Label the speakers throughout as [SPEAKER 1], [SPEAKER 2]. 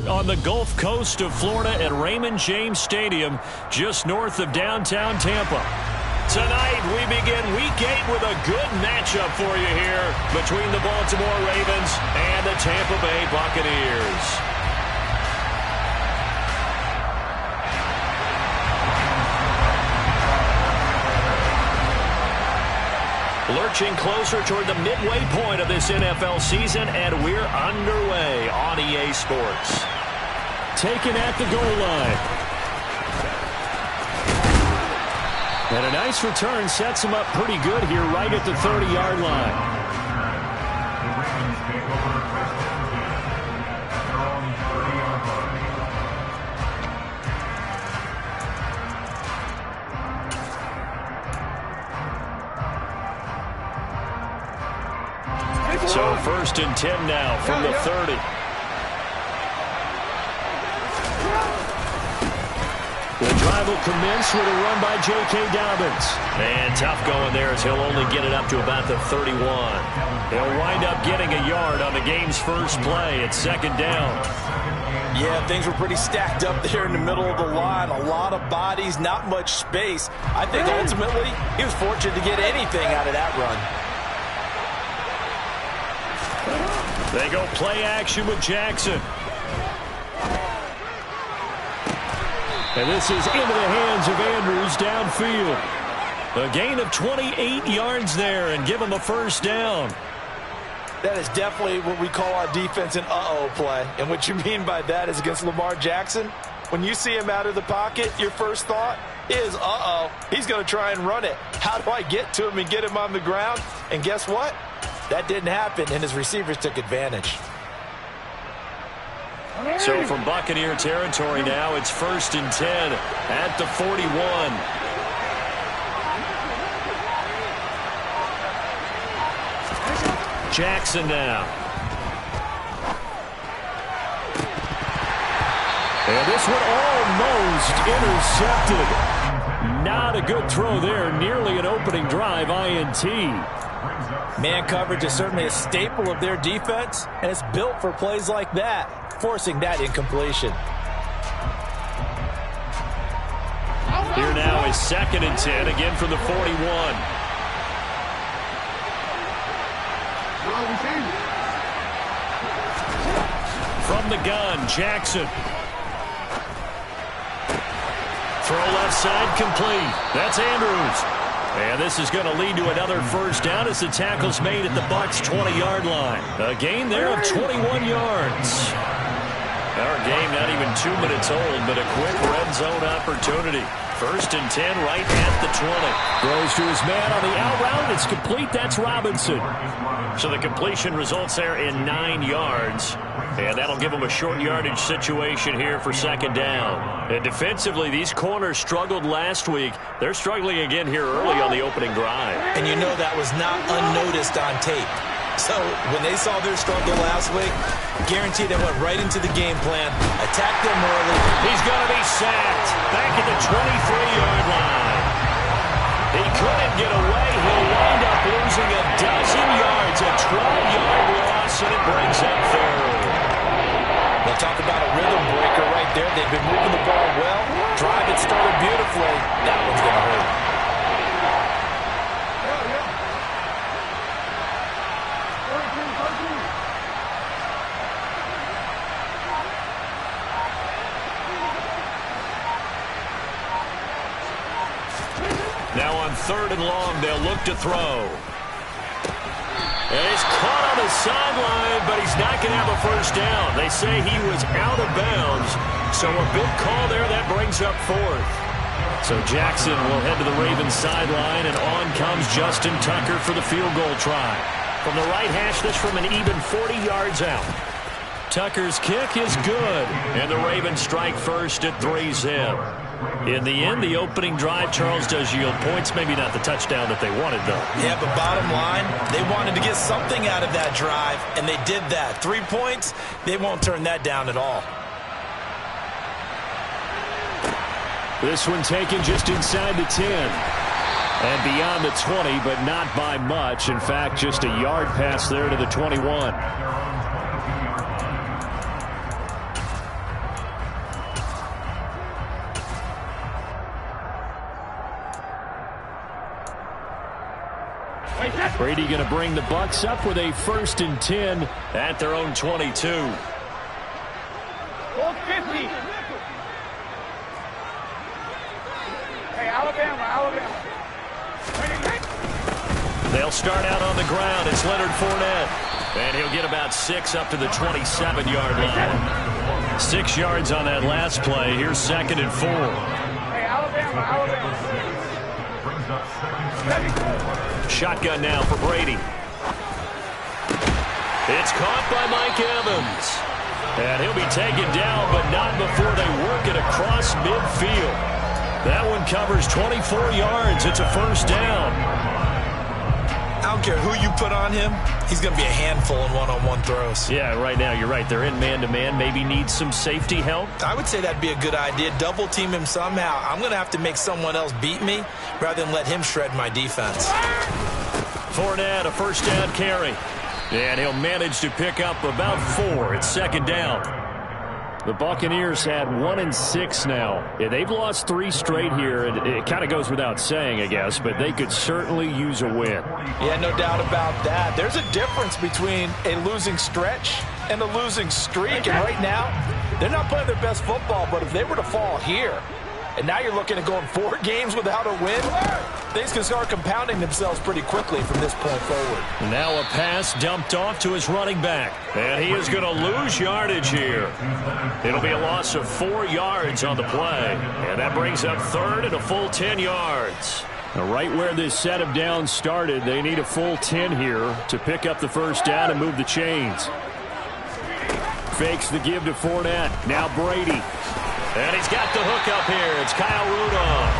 [SPEAKER 1] on the Gulf Coast of Florida at Raymond James Stadium, just north of downtown Tampa. Tonight, we begin Week 8 with a good matchup for you here between the Baltimore Ravens and the Tampa Bay Buccaneers. Lurching closer toward the midway point of this NFL season, and we're underway on EA Sports. Taken at the goal line. And a nice return sets him up pretty good here right at the 30-yard line. So 1st and 10 now from the 30. The drive will commence with a run by J.K. Dobbins. And tough going there as he'll only get it up to about the 31. He'll wind up getting a yard on the game's first play at 2nd down.
[SPEAKER 2] Yeah, things were pretty stacked up there in the middle of the line. A lot of bodies, not much space. I think ultimately he was fortunate to get anything out of that run.
[SPEAKER 1] They go play action with Jackson. And this is into the hands of Andrews downfield. A gain of 28 yards there and give him a 1st down.
[SPEAKER 2] That is definitely what we call our defense an uh-oh play. And what you mean by that is against Lamar Jackson, when you see him out of the pocket, your first thought is, uh-oh, he's going to try and run it. How do I get to him and get him on the ground? And guess what? That didn't happen, and his receivers took advantage.
[SPEAKER 1] So from Buccaneer territory now, it's 1st and 10 at the 41. Jackson now. And this one almost intercepted. Not a good throw there. Nearly an opening drive INT.
[SPEAKER 2] Man coverage is certainly a staple of their defense, and it's built for plays like that, forcing that incompletion.
[SPEAKER 1] Here now is 2nd and 10, again from the 41. From the gun, Jackson. Throw left side complete. That's Andrews. And this is going to lead to another 1st down as the tackle's made at the Bucs' 20-yard line. A gain there of 21 yards. Our game not even 2 minutes old, but a quick red zone opportunity. 1st and 10 right at the 20. Throws to his man on the out route. It's complete. That's Robinson. So the completion results there in 9 yards. And that'll give them a short yardage situation here for 2nd down. And defensively, these corners struggled last week. They're struggling again here early on the opening drive.
[SPEAKER 2] And you know that was not unnoticed on tape. So when they saw their struggle last week, guaranteed they went right into the game plan, attacked them early.
[SPEAKER 1] He's going to be sacked back at the 23-yard line. He couldn't get away. He'll wind up losing a dozen yards, a 12-yard loss, and it brings up 3rd.
[SPEAKER 2] We'll talk about a rhythm breaker right there. They've been moving the ball well. Drive it started beautifully. That one's going to hurt.
[SPEAKER 1] Now on 3rd and long, they'll look to throw. And he's caught on the sideline, but he's not going to have a 1st down. They say he was out of bounds. So a big call there. That brings up 4th. So Jackson will head to the Ravens sideline, and on comes Justin Tucker for the field goal try. From the right hash, this from an even 40 yards out. Tucker's kick is good, and the Ravens strike first at 3-zip. In the end, the opening drive, Charles, does yield points. Maybe not the touchdown that they wanted, though.
[SPEAKER 2] Yeah, but bottom line, they wanted to get something out of that drive, and they did that. 3 points, they won't turn that down at all.
[SPEAKER 1] This one taken just inside the 10. And beyond the 20, but not by much. In fact, just a yard pass there to the 21. Brady going to bring the Bucs up with a 1st and 10 at their own 22.
[SPEAKER 3] 50. Hey, Alabama.
[SPEAKER 1] They'll start out on the ground. It's Leonard Fournette. And he'll get about 6 up to the 27-yard line. 6 yards on that last play. Here's 2nd and 4.
[SPEAKER 3] Hey, Alabama.
[SPEAKER 1] Shotgun now for Brady. It's caught by Mike Evans. And he'll be taken down, but not before they work it across midfield. That one covers 24 yards. It's a 1st down.
[SPEAKER 2] I don't care who you put on him. He's going to be a handful in one-on-one throws.
[SPEAKER 1] Yeah, right now you're right. They're in man-to-man. Maybe need some safety help.
[SPEAKER 2] I would say that'd be a good idea. Double team him somehow. I'm going to have to make someone else beat me rather than let him shred my defense.
[SPEAKER 1] Fournette, a 1st down carry. And he'll manage to pick up about 4. It's 2nd down. The Buccaneers had 1 and 6 now. Yeah, they've lost 3 straight here, and it kind of goes without saying, I guess, but they could certainly use a win.
[SPEAKER 2] Yeah, no doubt about that. There's a difference between a losing stretch and a losing streak, and right now, they're not playing their best football, but if they were to fall here, and now you're looking at going 4 games without a win, things can start compounding themselves pretty quickly from this point forward.
[SPEAKER 1] Now a pass dumped off to his running back, and he is going to lose yardage here. It'll be a loss of 4 yards on the play, and that brings up 3rd and a full 10 yards. Now, right where this set of downs started, they need a full 10 here to pick up the 1st down and move the chains. Fakes the give to Fournette. Now Brady. And he's got the hook up here. It's Kyle Rudolph.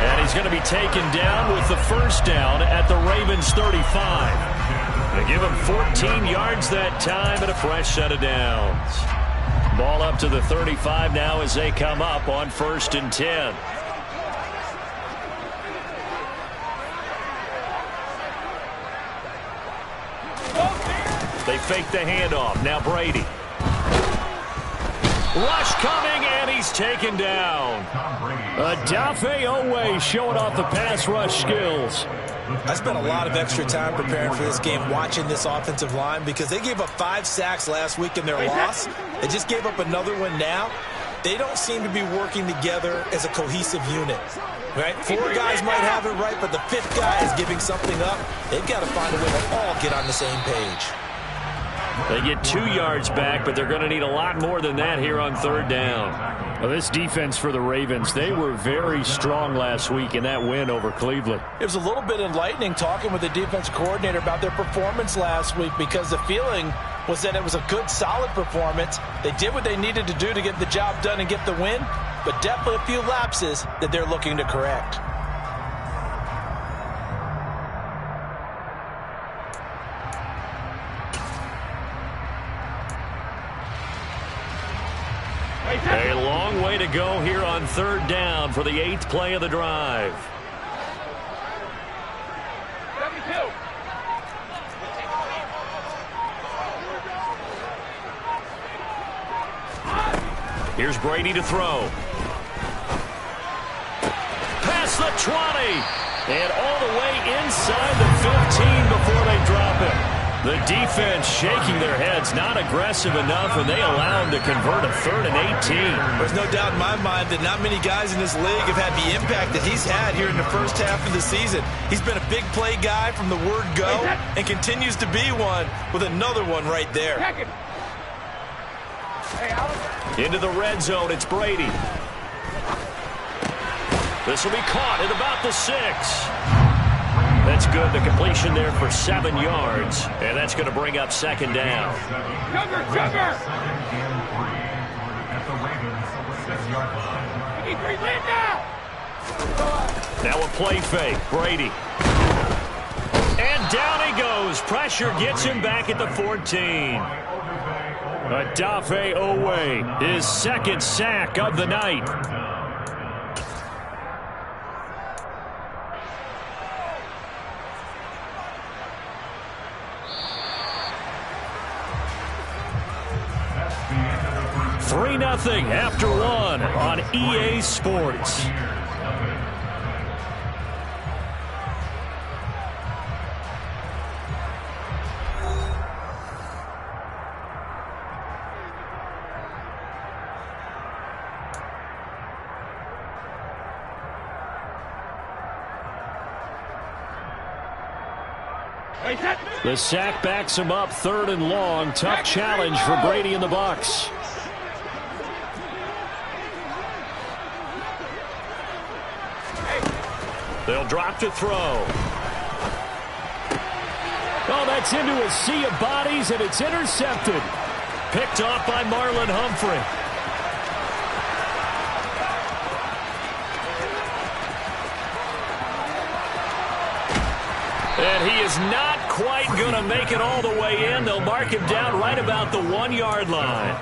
[SPEAKER 1] And he's going to be taken down with the 1st down at the Ravens 35. They give him 14 yards that time and a fresh set of downs. Ball up to the 35 now as they come up on 1st and 10. They fake the handoff. Now Brady. Rush coming, and he's taken down. Odafe Oweh showing off the pass rush skills.
[SPEAKER 2] I spent a lot of extra time preparing for this game watching this offensive line because they gave up 5 sacks last week in their loss. They just gave up another one now. They don't seem to be working together as a cohesive unit. Right? 4 guys might have it right, but the 5th guy is giving something up. They've got to find a way to all get on the same page.
[SPEAKER 1] They get 2 yards back, but they're going to need a lot more than that here on 3rd down. Well, this defense for the Ravens, they were very strong last week in that win over Cleveland.
[SPEAKER 2] It was a little bit enlightening talking with the defensive coordinator about their performance last week because the feeling was that it was a good, solid performance. They did what they needed to do to get the job done and get the win, but definitely a few lapses that they're looking to correct.
[SPEAKER 1] A long way to go here on 3rd down for the 8th play of the drive.
[SPEAKER 3] 72.
[SPEAKER 1] Here's Brady to throw. Past the 20. And all the way inside the 15 before they drop it. The defense shaking their heads, not aggressive enough, and they allow him to convert a 3rd and 18.
[SPEAKER 2] There's no doubt in my mind that not many guys in this league have had the impact that he's had here in the first half of the season. He's been a big play guy from the word go and continues to be one with another one right there.
[SPEAKER 1] Into the red zone, it's Brady. This will be caught at about the 6. That's good. The completion there for 7 yards. And that's going to bring up 2nd down.
[SPEAKER 3] Sugar!
[SPEAKER 1] Now a play fake. Brady. And down he goes. Pressure gets him back at the 14. Odafe Oweh, his 2nd sack of the night. Nothing after 1 on EA Sports. The sack backs him up, 3rd and long. Tough challenge for Brady and the Bucs. They'll drop to throw. Oh, that's into a sea of bodies, and it's intercepted. Picked off by Marlon Humphrey. And he is not quite going to make it all the way in. They'll mark him down right about the 1-yard line.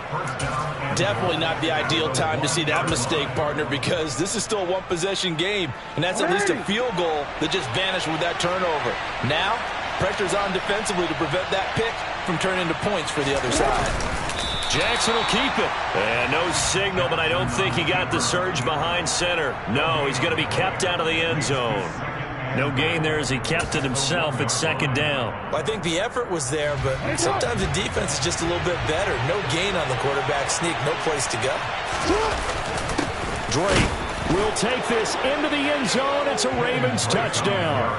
[SPEAKER 2] Definitely not the ideal time to see that mistake, partner, because this is still a one-possession game, and that's at least a field goal that just vanished with that turnover. Now, pressure's on defensively to prevent that pick from turning into points for the other side.
[SPEAKER 1] Jackson will keep it. And no signal, but I don't think he got the surge behind center. No, he's going to be kept out of the end zone. No gain there as he kept it himself at 2nd down.
[SPEAKER 2] Well, I think the effort was there, but sometimes the defense is just a little bit better. No gain on the quarterback sneak, no place to go.
[SPEAKER 1] Drake will take this into the end zone. It's a Ravens touchdown.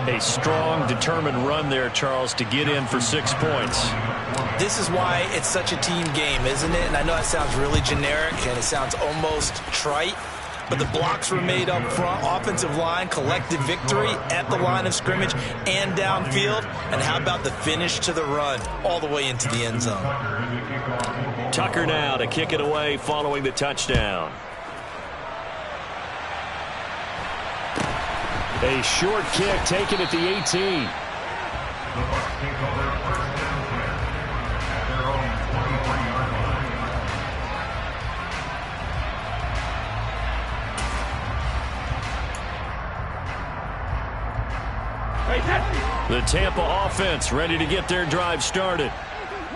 [SPEAKER 1] A strong, determined run there, Charles, to get in for 6 points.
[SPEAKER 2] This is why it's such a team game, isn't it? And I know that sounds really generic and it sounds almost trite, but the blocks were made up front. Offensive line, collective victory at the line of scrimmage and downfield. And how about the finish to the run all the way into the end zone?
[SPEAKER 1] Tucker now to kick it away following the touchdown. A short kick taken at the 18. The Tampa offense ready to get their drive started.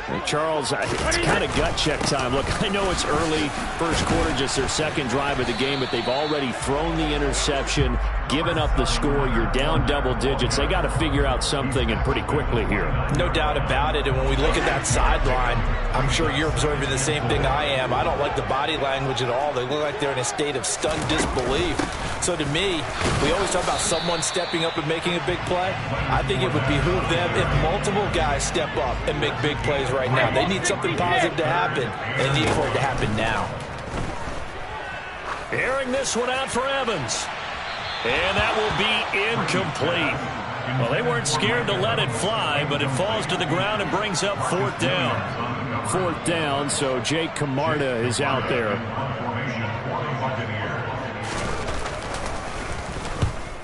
[SPEAKER 1] And Charles, it's kind of gut check time. Look, I know it's early, first quarter, just their 2nd drive of the game, but they've already thrown the interception, given up the score. You're down double digits. They got to figure out something, and pretty quickly here.
[SPEAKER 2] No doubt about it. And when we look at that sideline, I'm sure you're observing the same thing I am. I don't like the body language at all. They look like they're in a state of stunned disbelief. So to me, we always talk about someone stepping up and making a big play. I think it would behoove them if multiple guys step up and make big plays right now. They need something positive to happen, and they need for it to happen now.
[SPEAKER 1] Airing this one out for Evans. And that will be incomplete. Well, they weren't scared to let it fly, but it falls to the ground and brings up 4th down. 4th down, so Jake Camarda is out there.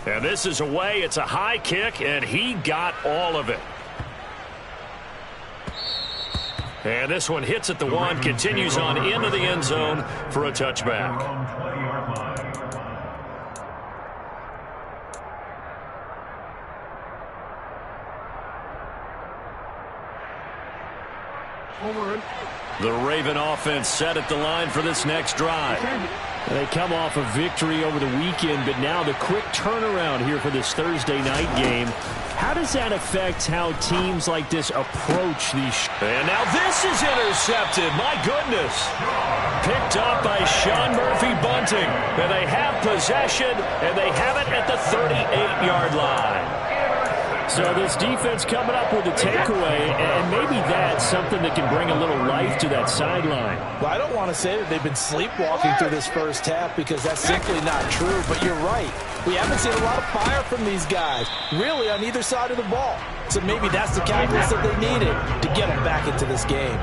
[SPEAKER 1] And this is away. It's a high kick, and he got all of it. And this one hits at the 1, continues on into the end zone for a touchback. The Raven offense set at the line for this next drive. They come off a victory over the weekend, but now the quick turnaround here for this Thursday night game. How does that affect how teams like this approach these? And now this is intercepted. My goodness. Picked up by Sean Murphy Bunting. And they have possession, and they have it at the 38-yard line. So this defense coming up with a takeaway, and maybe that's something that can bring a little life to that sideline.
[SPEAKER 2] Well, I don't want to say that they've been sleepwalking through this first half because that's simply not true, but you're right. We haven't seen a lot of fire from these guys, really on either side of the ball. So maybe that's the catalyst that they needed to get them back into this game.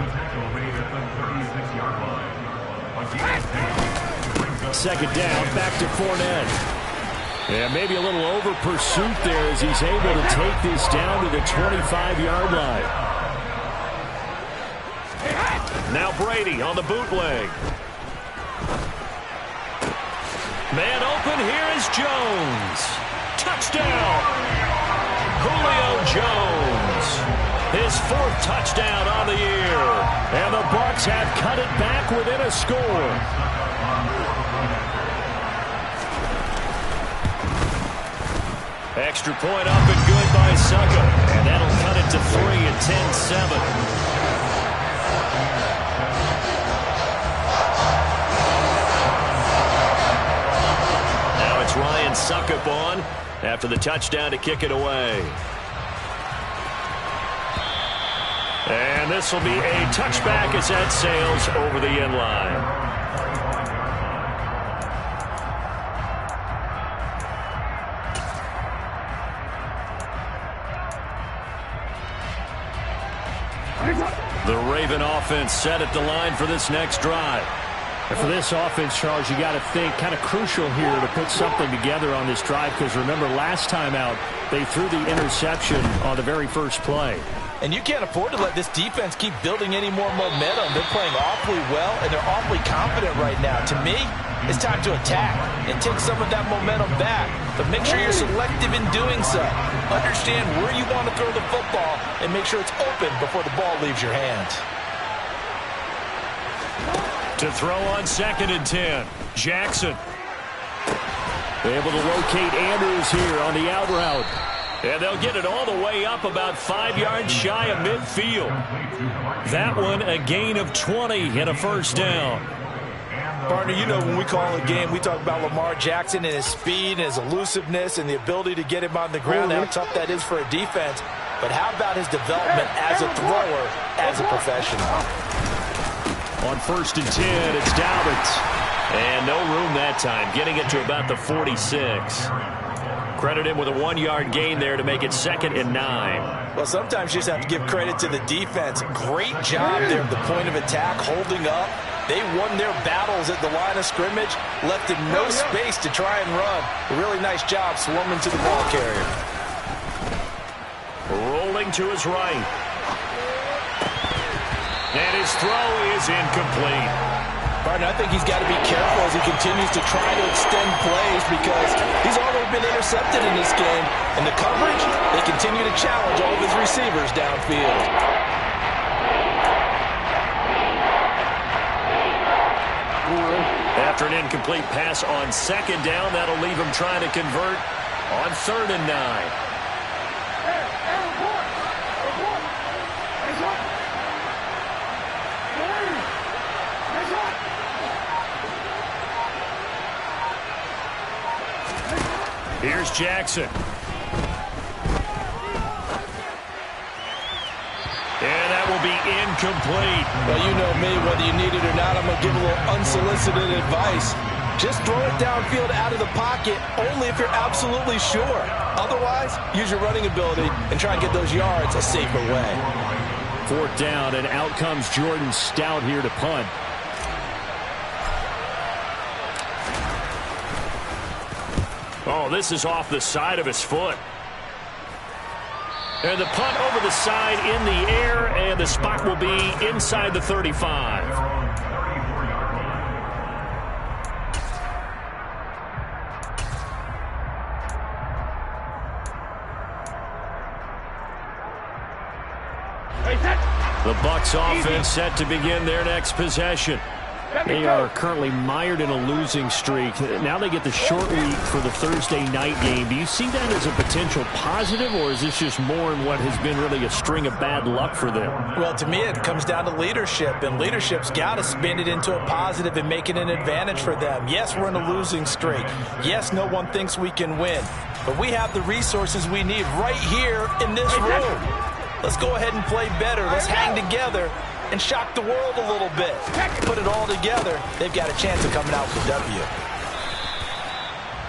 [SPEAKER 1] 2nd down, back to Fournette. Yeah, maybe a little over pursuit there as he's able to take this down to the 25-yard line. Now Brady on the bootleg. Man open, here is Jones. Touchdown! Julio Jones. His 4th touchdown on the year. And the Bucs have cut it back within a score. Extra point up and good by Succa. And that'll cut it to 3 at 10-7. Now it's Ryan Suckup on after the touchdown to kick it away. this will be a touchback as that sails over the end line. The Raven offense set at the line for this next drive.
[SPEAKER 4] And for this offense, Charles, you got to think kind of crucial here to put something together on this drive, because remember last time out they threw the interception on the very first play.
[SPEAKER 2] And you can't afford to let this defense keep building any more momentum. They're playing awfully well, and they're awfully confident right now. To me, it's time to attack and take some of that momentum back. But make sure you're selective in doing so. Understand where you want to throw the football and make sure it's open before the ball leaves your hands.
[SPEAKER 1] To throw on 2nd and 10, Jackson. Able to locate Andrews here on the out route. And they'll get it all the way up about 5 yards shy of midfield. That one a gain of 20 and a first down.
[SPEAKER 2] Partner, you know when we call a game, we talk about Lamar Jackson and his speed and his elusiveness and the ability to get him on the ground, how tough that is for a defense. But how about his development as a thrower, as a professional?
[SPEAKER 1] On 1st and 10, it's Dobbins. And no room that time, getting it to about the 46. Credit him with a 1-yard gain there to make it 2nd and 9.
[SPEAKER 2] Well, sometimes you just have to give credit to the defense. Great job there at the point of attack, holding up. They won their battles at the line of scrimmage, left him no space to try and run. A really nice job swarming to the ball carrier.
[SPEAKER 1] Rolling to his right. And his throw is incomplete.
[SPEAKER 2] Partner, I think he's got to be careful as he continues to try to extend plays, because he's already been intercepted in this game. And the coverage, they continue to challenge all of his receivers downfield.
[SPEAKER 1] After an incomplete pass on 2nd down, that'll leave him trying to convert on 3rd and 9. Here's Jackson. And that will be incomplete.
[SPEAKER 2] Well, you know me, whether you need it or not, I'm going to give a little unsolicited advice. Just throw it downfield out of the pocket, only if you're absolutely sure. Otherwise, use your running ability and try and get those yards a safer way.
[SPEAKER 4] 4th down, and out comes Jordan Stout here to punt.
[SPEAKER 1] Oh, this is off the side of his foot. And the punt over the side in the air, and the spot will be inside the 35. The Bucs offense set to begin their next possession.
[SPEAKER 4] They are currently mired in a losing streak. Now they get the short week for the Thursday night game. Do you see that as a potential positive, or is this just more in what has been really a string of bad luck for them?
[SPEAKER 2] Well, to me, it comes down to leadership, and leadership's got to spin it into a positive and make it an advantage for them. Yes, we're in a losing streak. Yes, no one thinks we can win, but we have the resources we need right here in this room. Let's go ahead and play better. Let's hang together and shock the world a little bit. Put it all together, they've got a chance of coming out with a W.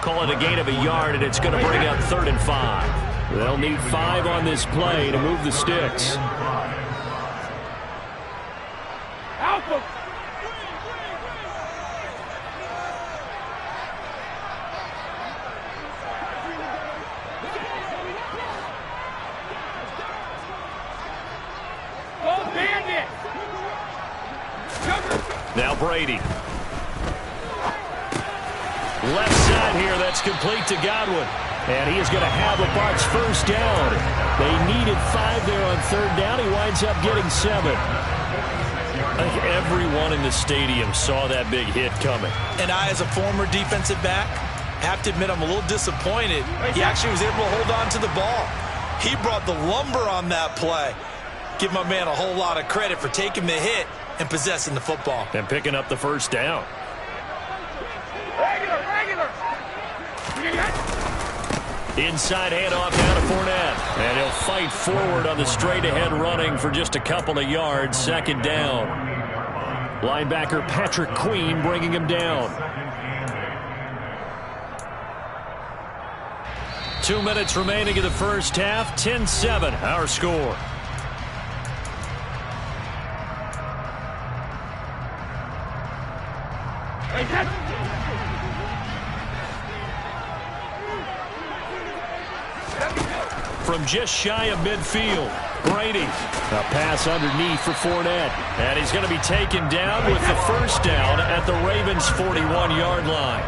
[SPEAKER 1] Call it a gain of a yard, and it's going to bring up 3rd and 5.
[SPEAKER 4] They'll need 5 on this play to move the sticks.
[SPEAKER 3] Alpha. Go Bandit.
[SPEAKER 1] Now Brady. Left side here, that's complete to Godwin. And he is going to have a Bucs first down. They needed 5 there on 3rd down. He winds up getting 7. I think everyone in the stadium saw that big hit coming.
[SPEAKER 2] And I, as a former defensive back, have to admit I'm a little disappointed. He actually was able to hold on to the ball. He brought the lumber on that play. Give my man a whole lot of credit for taking the hit and possessing the football.
[SPEAKER 1] And picking up the first down. Inside handoff down to Fournette. And he'll fight forward on the straight-ahead running for just a couple of yards. Second down. Linebacker Patrick Queen bringing him down. 2 minutes remaining in the first half. 10-7, our score. From just shy of midfield, Brady. A pass underneath for Fournette. And he's going to be taken down with the first down at the Ravens' 41-yard line.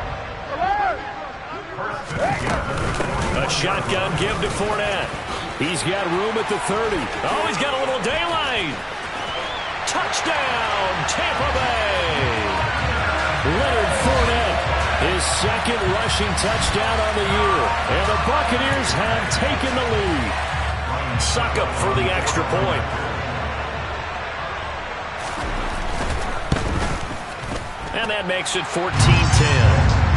[SPEAKER 1] A shotgun give to Fournette. He's got room at the 30. Oh, he's got a little daylight. Touchdown, Tampa Bay. Leonard Fournette, his second rushing touchdown on the year. And the Buccaneers have taken the lead. Succop for the extra point. And that makes it 14-10.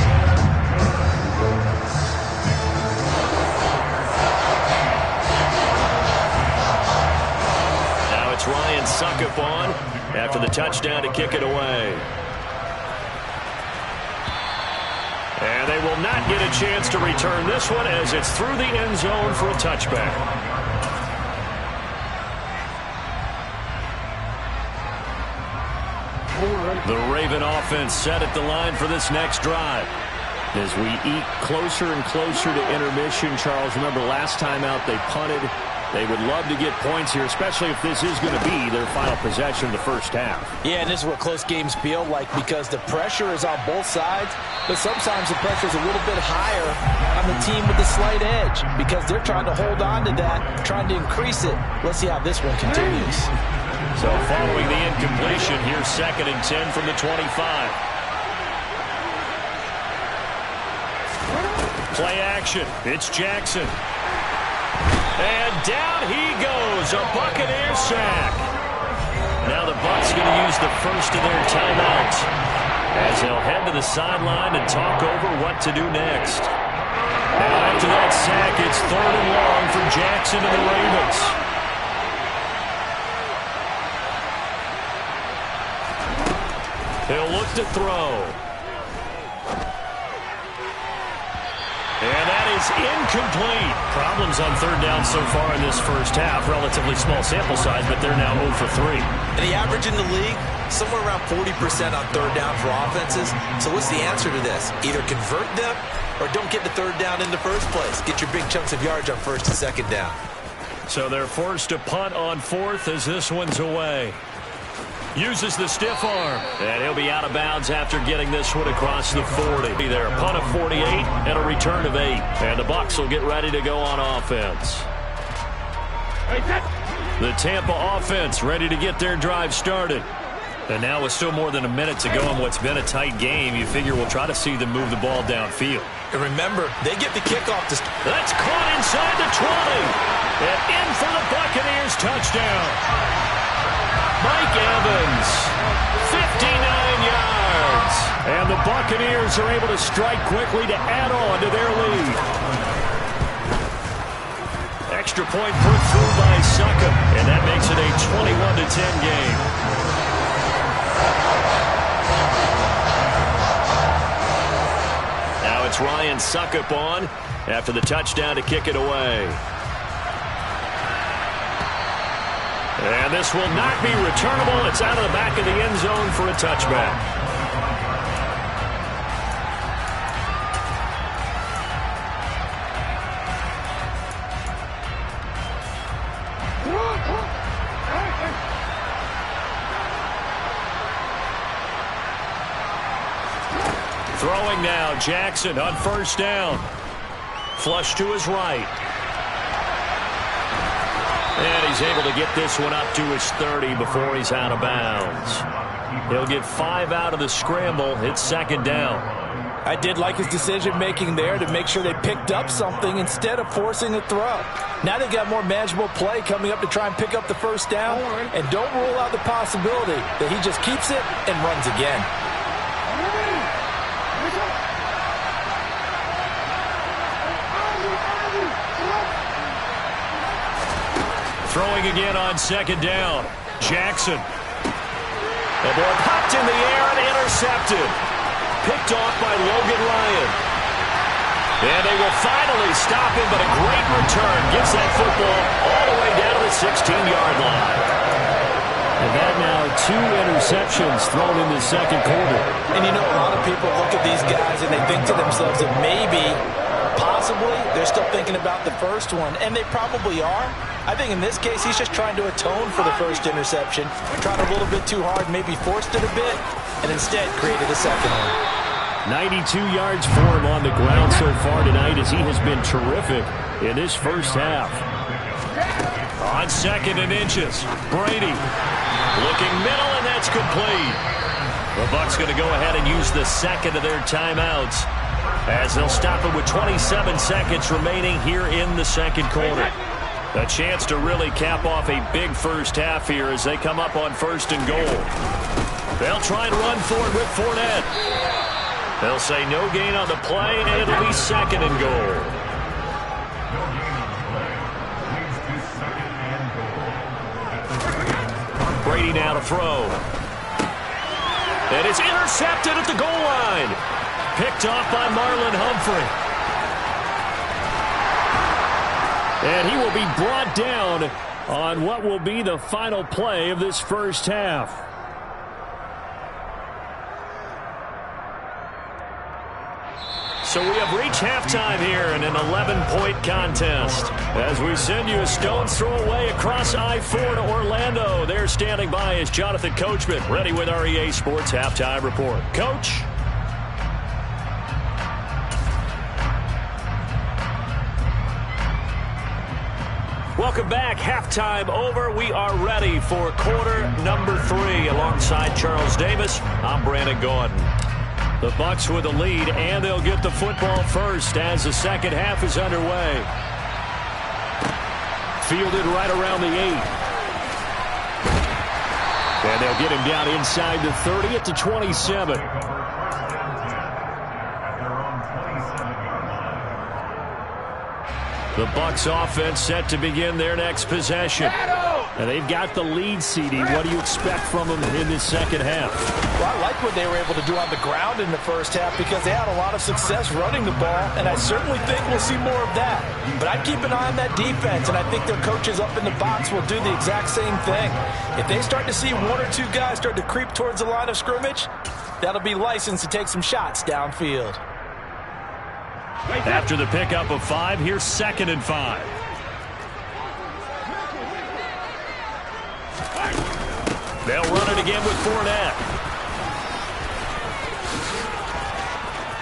[SPEAKER 1] It's Ryan Succop on after the touchdown to kick it away. And they will not get a chance to return this one as it's through the end zone for a touchback. The Raven offense set at the line for this next drive. As we eat closer and closer to intermission, Charles, remember last time out they punted. They would love to get points here, especially if this is going to be their final possession of the first half.
[SPEAKER 2] Yeah, and this is what close games feel like because the pressure is on both sides, but sometimes the pressure is a little bit higher on the team with the slight edge because they're trying to hold on to that, trying to increase it. Let's see how this one continues.
[SPEAKER 1] So following the incompletion, here's 2nd and 10 from the 25. Play action. It's Jackson. And down he goes, a Buccaneer sack. Now the Bucs going to use the first of their timeouts as they'll head to the sideline and talk over what to do next. Now after that sack, it's 3rd and long for Jackson and the Ravens. He'll look to throw. And that is incomplete. Problems on 3rd down so far in this first half. Relatively small sample size, but they're now 0 for 3.
[SPEAKER 5] And the average in the league, somewhere around 40% on 3rd down for offenses. So what's the answer to this? Either convert them or don't get the 3rd down in the first place. Get your big chunks of yards on 1st and 2nd down.
[SPEAKER 1] So they're forced to punt on 4th as this one's away. Uses the stiff arm. And he'll be out of bounds after getting this one across the 40. There, a punt of 48 and a return of 8. And the Bucs will get ready to go on offense. The Tampa offense ready to get their drive started. And now with still more than a minute to go in what's been a tight game, you figure we'll try to see them move the ball downfield.
[SPEAKER 5] And remember, they get the kickoff to...
[SPEAKER 1] That's caught inside the 20. And in for the Buccaneers touchdown. Mike Evans, 59 yards. And the Buccaneers are able to strike quickly to add on to their lead. Extra point put through by Succop, and that makes it a 21-10 game. Now it's Ryan Succop on after the touchdown to kick it away. And this will not be returnable. It's out of the back of the end zone for a touchback. Throwing now, Jackson on 1st down. Flush to his right. And he's able to get this one up to his 30 before he's out of bounds. He'll get 5 out of the scramble. It's 2nd down.
[SPEAKER 2] I did like his decision-making there to make sure they picked up something instead of forcing a throw. Now they've got more manageable play coming up to try and pick up the 1st down. And don't rule out the possibility that he just keeps it and runs again.
[SPEAKER 1] Throwing again on second down. Jackson. The ball popped in the air and intercepted. Picked off by Logan Ryan. And they will finally stop him, but a great return gets that football all the way down to the 16-yard line.
[SPEAKER 4] And that now 2 interceptions thrown in the second quarter.
[SPEAKER 2] And you know, a lot of people look at these guys and they think to themselves that maybe, possibly, they're still thinking about the first one. And they probably are. I think in this case, he's just trying to atone for the first interception. Tried a little bit too hard, maybe forced it a bit, and instead created a second one.
[SPEAKER 4] 92 yards for him on the ground so far tonight as he has been terrific in this first half.
[SPEAKER 1] On second and inches, Brady looking middle, and that's complete. The Bucs going to go ahead and use the second of their timeouts as they'll stop it with 27 seconds remaining here in the second quarter. A chance to really cap off a big first half here as they come up on first and goal. They'll try and run for it with Fournette. They'll say no gain on the play, and it'll be second and goal. Brady now to throw. And it's intercepted at the goal line. Picked off by Marlon Humphrey.
[SPEAKER 4] And he will be brought down on what will be the final play of this first half.
[SPEAKER 1] So we have reached halftime here in an 11-point contest. As we send you a stone's throw away across I-4 to Orlando. There standing by is Jonathan Coachman, ready with our EA Sports Halftime Report. Coach? Welcome back. Halftime over. We are ready for quarter number 3. Alongside Charles Davis, I'm Brandon Gordon. The Bucs with the lead, and they'll get the football first as the second half is underway. Fielded right around the 8. And they'll get him down inside the 30 at the 27. The Bucs offense set to begin their next possession. And they've got the lead, CD. What do you expect from them in this second half?
[SPEAKER 2] Well, I like what they were able to do on the ground in the first half because they had a lot of success running the ball, and I certainly think we'll see more of that. But I'd keep an eye on that defense, and I think their coaches up in the box will do the exact same thing. If they start to see 1 or 2 guys start to creep towards the line of scrimmage, that'll be licensed to take some shots downfield.
[SPEAKER 1] After the pickup of 5, here's second and 5. They'll run it again with Fournette.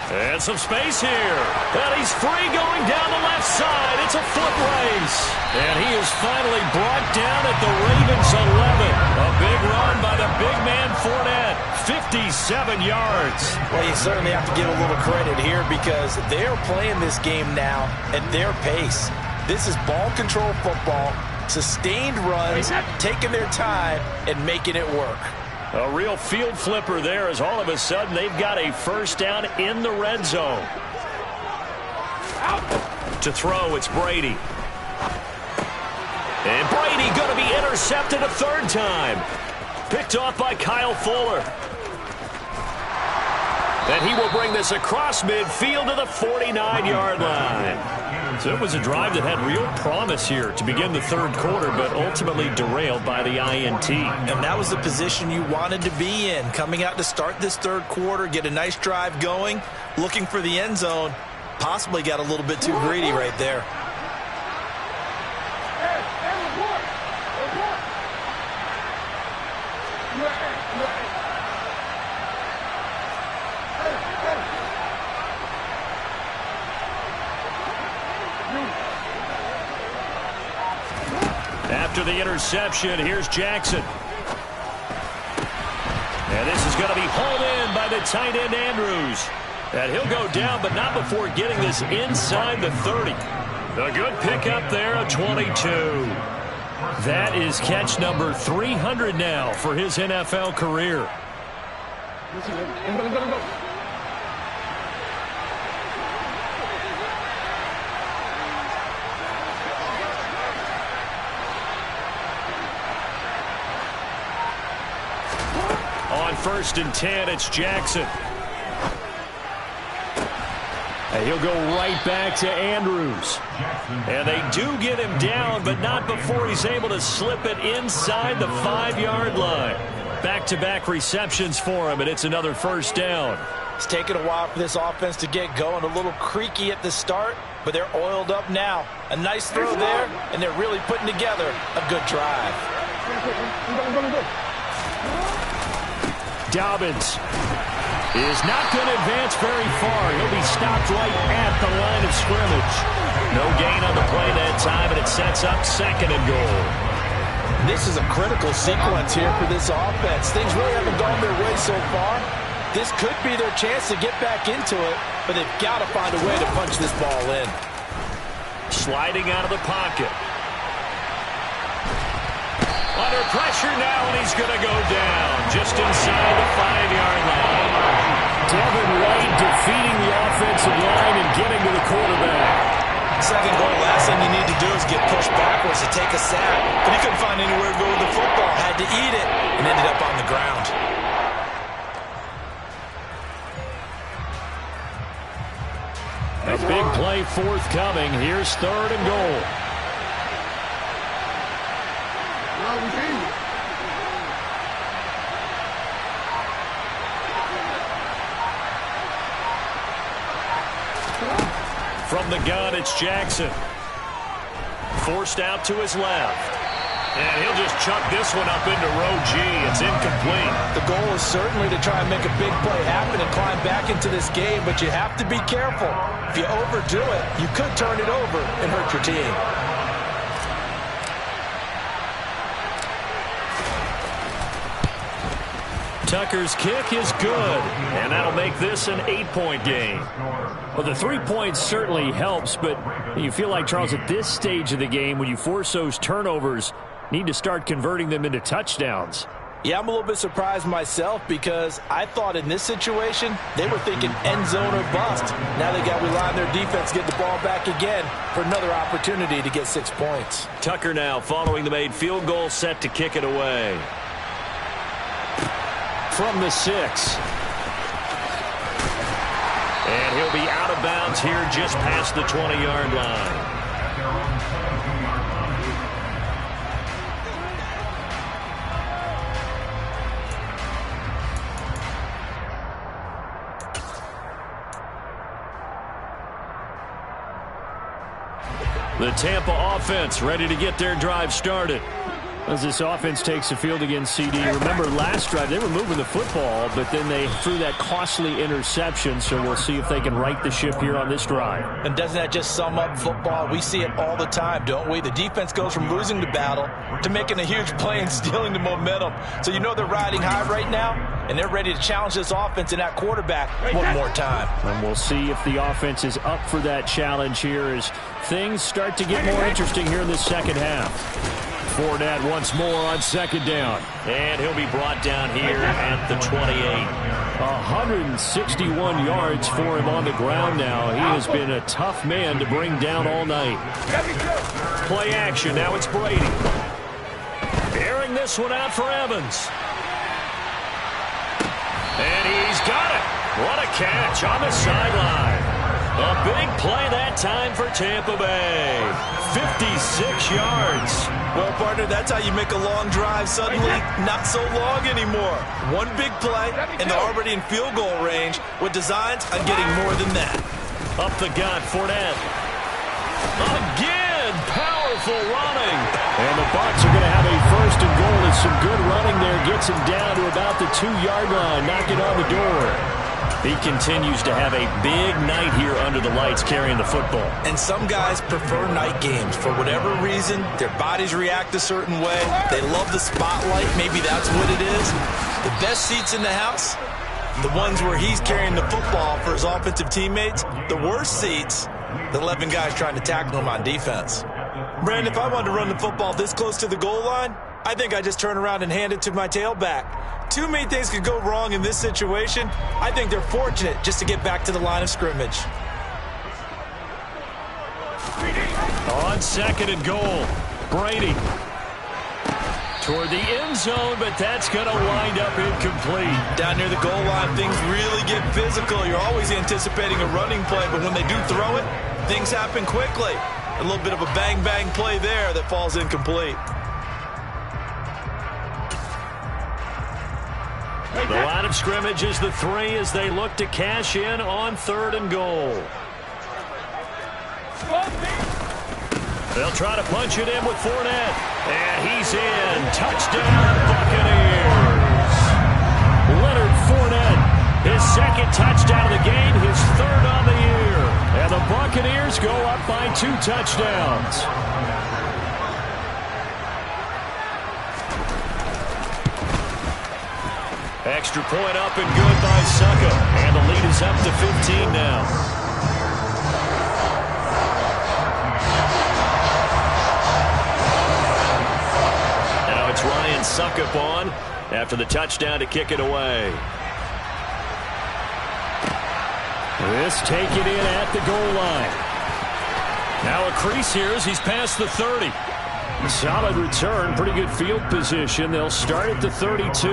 [SPEAKER 1] And some space here. And he's free going down the left side. It's a foot race. And he is finally brought down at the Ravens 11. A big run by the big man Fournette. 57 yards.
[SPEAKER 2] Well, you certainly have to give a little credit here because they're playing this game now at their pace. This is ball control football. Sustained runs, taking their time, and making it work.
[SPEAKER 1] A real field flipper there as all of a sudden they've got a first down in the red zone. To throw, it's Brady. And Brady going to be intercepted a third time. Picked off by Kyle Fuller. And he will bring this across midfield to the 49-yard line. So it was a drive that had real promise here to begin the third quarter, but ultimately derailed by the INT.
[SPEAKER 2] And that was the position you wanted to be in. Coming out to start this third quarter, get a nice drive going, looking for the end zone. Possibly got a little bit too greedy right there.
[SPEAKER 1] After the interception, here's Jackson. And this is going to be hauled in by the tight end Andrews. And he'll go down, but not before getting this inside the 30. A good pickup there, a 22. That is catch number 300 now for his NFL career. first and 10. It's Jackson.
[SPEAKER 4] And he'll go right back to Andrews.
[SPEAKER 1] And they do get him down, but not before he's able to slip it inside the 5-yard line. Back-to-back receptions for him, and it's another first down.
[SPEAKER 2] It's taken a while for this offense to get going. A little creaky at the start, but they're oiled up now. A nice throw there, and they're really putting together a good drive.
[SPEAKER 4] Dobbins is not going to advance very far. He'll be stopped right at the line of scrimmage.
[SPEAKER 1] No gain on the play that time, and it sets up 2nd and goal.
[SPEAKER 2] This is a critical sequence here for this offense. Things really haven't gone their way so far. This could be their chance to get back into it, but they've got to find a way to punch this ball in.
[SPEAKER 1] Sliding out of the pocket. Under pressure now, and he's going to go down just inside the 5-yard line.
[SPEAKER 4] Devin White defeating the offensive line and getting to the quarterback.
[SPEAKER 5] Second goal, last thing you need to do is get pushed backwards to take a sack. But he couldn't find anywhere to go with the football. Had to eat it and ended up on the ground.
[SPEAKER 4] A big play forthcoming. Here's 3rd and goal.
[SPEAKER 1] From the gun, it's Jackson. Forced out to his left. And he'll just chuck this one up into row G. It's incomplete.
[SPEAKER 2] The goal is certainly to try and make a big play happen and climb back into this game, but you have to be careful. If you overdo it, you could turn it over and hurt your team.
[SPEAKER 1] Tucker's kick is good, and that'll make this an 8-point game.
[SPEAKER 4] Well, the 3 points certainly helps, but you feel like, Charles, at this stage of the game, when you force those turnovers, need to start converting them into touchdowns.
[SPEAKER 2] Yeah, I'm a little bit surprised myself because I thought in this situation they were thinking end zone or bust. Now they got to rely on their defense, get the ball back again for another opportunity to get 6 points.
[SPEAKER 1] Tucker now following the made field goal, set to kick it away.
[SPEAKER 4] From the 6.
[SPEAKER 1] And he'll be out of bounds here just past the 20-yard line. The Tampa offense ready to get their drive started.
[SPEAKER 4] As this offense takes the field against CD, remember last drive they were moving the football, but then they threw that costly interception, so we'll see if they can right the ship here on this drive.
[SPEAKER 2] And doesn't that just sum up football? We see it all the time, don't we? The defense goes from losing the battle to making a huge play and stealing the momentum. So you know they're riding high right now, and they're ready to challenge this offense and that quarterback one more time.
[SPEAKER 4] And we'll see if the offense is up for that challenge here as things start to get more interesting here in the second half. Fournette once more on 2nd down.
[SPEAKER 1] And he'll be brought down here at the 28.
[SPEAKER 4] 161 yards for him on the ground now. He has been a tough man to bring down all night.
[SPEAKER 1] Play action. Now it's Brady. Airing this one out for Evans. And he's got it. What a catch on the sideline. A big play that time for Tampa Bay. 56 yards.
[SPEAKER 5] Well, partner, that's how you make a long drive suddenly not so long anymore. One big play, and they're already in field goal range with designs on getting more than that.
[SPEAKER 1] Up the gut, Fournette. Again, powerful running.
[SPEAKER 4] And the Bucs are going to have a 1st and goal. As some good running there gets him down to about the 2-yard line, knocking on the door.
[SPEAKER 1] He continues to have a big night here under the lights carrying the football.
[SPEAKER 5] And some guys prefer night games. For whatever reason, their bodies react a certain way. They love the spotlight. Maybe that's what it is. The best seats in the house, the ones where he's carrying the football for his offensive teammates. The worst seats, the 11 guys trying to tackle him on defense. Brandon, if I wanted to run the football this close to the goal line, I think I just turn around and hand it to my tailback. Too many things could go wrong in this situation. I think they're fortunate just to get back to the line of scrimmage.
[SPEAKER 1] On 2nd and goal, Brady. Toward the end zone, but that's going to wind up incomplete.
[SPEAKER 2] Down near the goal line, things really get physical. You're always anticipating a running play, but when they do throw it, things happen quickly. A little bit of a bang-bang play there that falls incomplete.
[SPEAKER 1] The line of scrimmage is the 3 as they look to cash in on 3rd and goal. They'll try to punch it in with Fournette. And he's in. Touchdown, Buccaneers. Leonard Fournette, his 2nd touchdown of the game, his 3rd on the year. And the Buccaneers go up by 2 touchdowns. Extra point up and good by Succa. And the lead is up to 15 now. It's Ryan Suckup on after the touchdown to kick it away.
[SPEAKER 4] This take it in at the goal line.
[SPEAKER 1] Now a crease here as he's past the 30.
[SPEAKER 4] Solid return, pretty good field position. They'll start at the 32.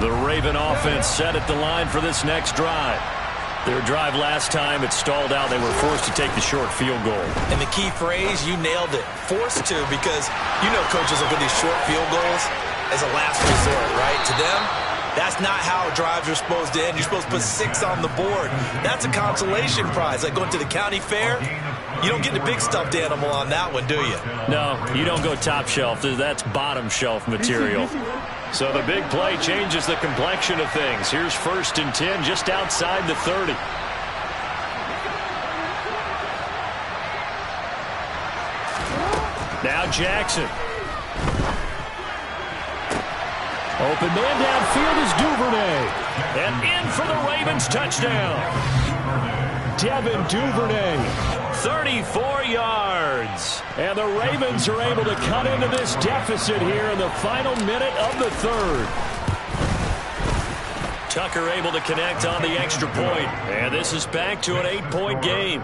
[SPEAKER 1] The Raven offense set at the line for this next drive. Their drive last time, it stalled out. They were forced to take the short field goal.
[SPEAKER 2] And the key phrase, you nailed it. Forced to, because you know coaches look at these short field goals as a last resort, right? To them, that's not how drives are supposed to end. You're supposed to put 6 on the board. That's a consolation prize. Like going to the county fair, you don't get the big stuffed animal on that one, do you?
[SPEAKER 1] No, you don't go top shelf. That's bottom shelf material. So the big play changes the complexion of things. Here's 1st and 10 just outside the 30. Now Jackson.
[SPEAKER 4] Open man downfield is Duvernay.
[SPEAKER 1] And in for the Ravens touchdown.
[SPEAKER 4] Devin Duvernay.
[SPEAKER 1] 34 yards.
[SPEAKER 4] And the Ravens are able to cut into this deficit here in the final minute of the 3rd.
[SPEAKER 1] Tucker able to connect on the extra point. And this is back to an 8-point game.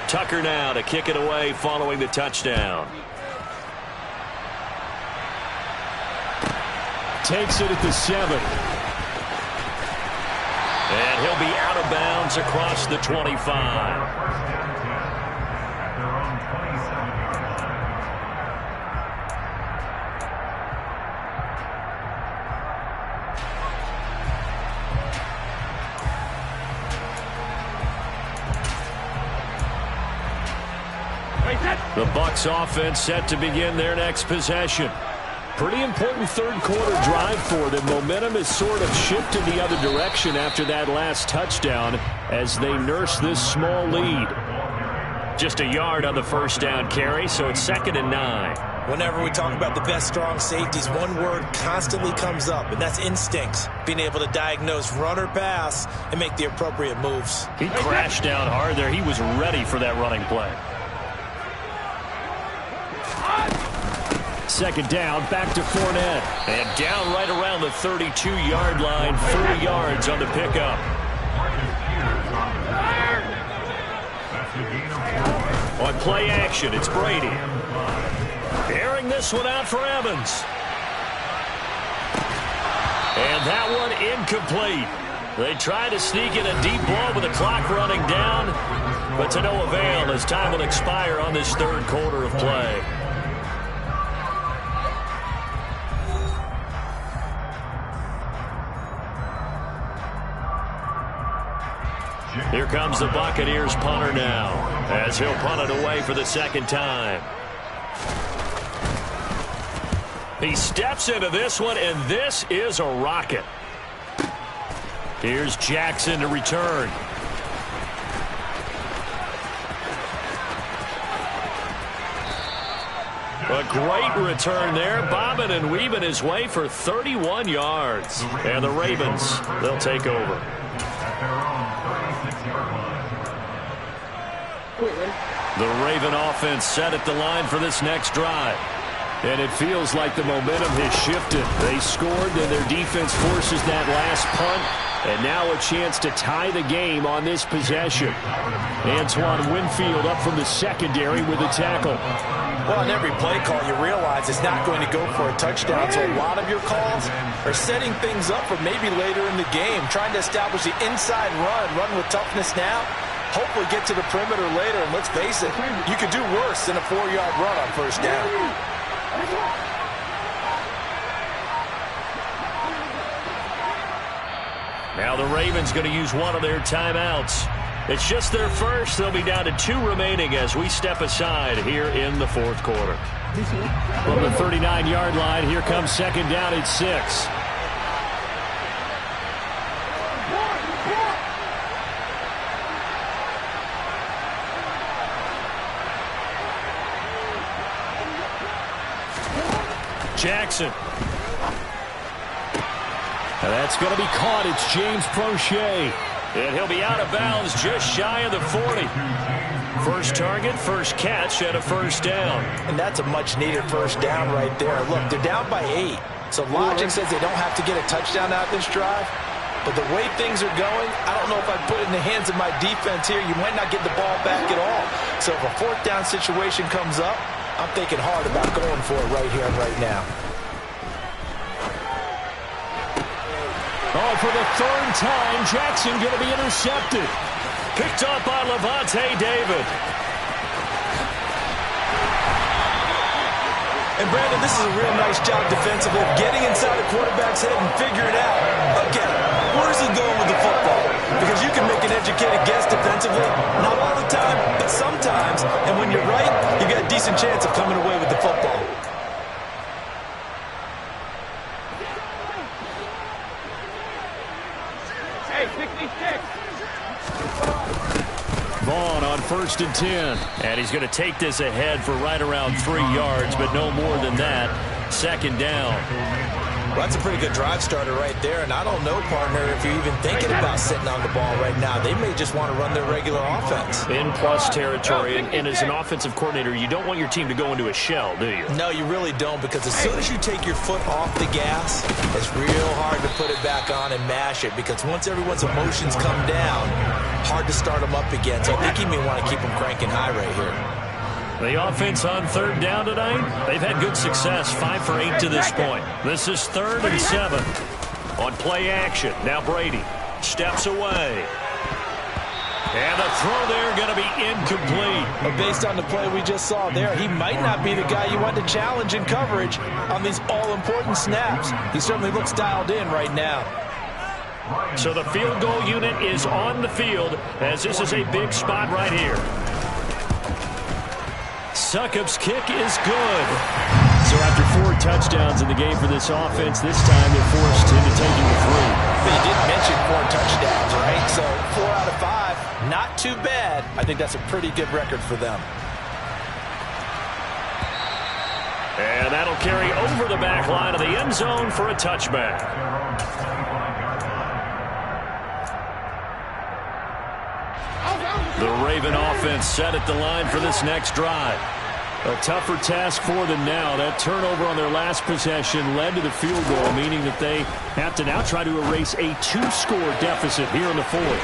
[SPEAKER 1] Tucker now to kick it away following the touchdown.
[SPEAKER 4] Takes it at the 7.
[SPEAKER 1] And he'll be out of bounds across the 25. The Bucs offense set to begin their next possession.
[SPEAKER 4] Pretty important 3rd quarter drive for them. Momentum has sort of shifted the other direction after that last touchdown as they nurse this small lead.
[SPEAKER 1] Just a yard on the 1st down carry, so it's 2nd and 9.
[SPEAKER 2] Whenever we talk about the best strong safeties, one word constantly comes up, and that's instincts. Being able to diagnose run or pass and make the appropriate moves.
[SPEAKER 1] He crashed down hard there. He was ready for that running play.
[SPEAKER 4] 2nd down, back to Fournette.
[SPEAKER 1] And down right around the 32-yard line, 4 yards on the pickup. On play action, it's Brady. Airing this one out for Evans. And that one incomplete. They tried to sneak in a deep ball with the clock running down, but to no avail as time will expire on this 3rd quarter of play. Here comes the Buccaneers punter now, as he'll punt it away for the 2nd time. He steps into this one, and this is a rocket. Here's Jackson to return. A great return there, bobbing and weaving his way for 31 yards. And the Ravens, they'll take over. The Raven offense set at the line for this next drive.
[SPEAKER 4] And it feels like the momentum has shifted. They scored, and their defense forces that last punt. And now a chance to tie the game on this possession. Antoine Winfield up from the secondary with a tackle.
[SPEAKER 2] Well, on every play call, you realize it's not going to go for a touchdown. So a lot of your calls are setting things up for maybe later in the game, trying to establish the inside run with toughness now. Hopefully get to the perimeter later. And let's face it, you could do worse than a 4-yard run on first down.
[SPEAKER 1] Now the Ravens going to use one of their timeouts. It's just their first. They'll be down to 2 remaining as we step aside here in the fourth quarter.
[SPEAKER 4] From the 39-yard line, here comes second down at 6.
[SPEAKER 1] Jackson.
[SPEAKER 4] And that's going to be caught. It's James Prochet.
[SPEAKER 1] And he'll be out of bounds just shy of the 40. First target, first catch, and a first down.
[SPEAKER 2] And that's a much-needed first down right there. Look, they're down by 8. So logic says they don't have to get a touchdown out this drive. But the way things are going, I don't know if I'd put it in the hands of my defense here. You might not get the ball back at all. So if a fourth down situation comes up, I'm thinking hard about going for it right here and right now.
[SPEAKER 4] Oh, for the third time, Jackson going to be intercepted.
[SPEAKER 1] Picked up by Levante David.
[SPEAKER 2] And Brandon, this is a real nice job defensively of getting inside the quarterback's head and figuring out, okay, where's he going with the football? Because you can make an educated guess defensively. Not all the time, but sometimes. And when you're right, you got a decent chance of coming away with the football.
[SPEAKER 4] Vaughn on 1st and 10.
[SPEAKER 1] And he's going to take this ahead for right around 3 yards, but no more than that. Second down.
[SPEAKER 5] Well, that's a pretty good drive starter right there, and I don't know, partner, if you're even thinking about sitting on the ball right now. They may just want to run their regular offense.
[SPEAKER 1] In plus territory, and as an offensive coordinator, you don't want your team to go into a shell, do you?
[SPEAKER 5] No, you really don't, because as soon as you take your foot off the gas, it's real hard to put it back on and mash it, because once everyone's emotions come down, hard to start them up again. So I think he may want to keep them cranking high right here.
[SPEAKER 1] The offense on third down tonight, they've had good success, 5 for 8 to this point. This is 3rd and 7. On play action, now Brady steps away. And the throw there going to be incomplete.
[SPEAKER 2] But based on the play we just saw there, he might not be the guy you want to challenge in coverage on these all-important snaps. He certainly looks dialed in right now.
[SPEAKER 1] So the field goal unit is on the field as this is a big spot right here. Succop's kick is good.
[SPEAKER 4] So after 4 touchdowns in the game for this offense, this time they're forced into taking the 3.
[SPEAKER 2] But you didn't mention 4 touchdowns, right? So 4 out of 5, not too bad. I think that's a pretty good record for them.
[SPEAKER 1] And that'll carry over the back line of the end zone for a touchback. The Raven offense set at the line for this next drive.
[SPEAKER 4] A tougher task for them now. That turnover on their last possession led to the field goal, meaning that they have to now try to erase a 2-score deficit here in the 4th.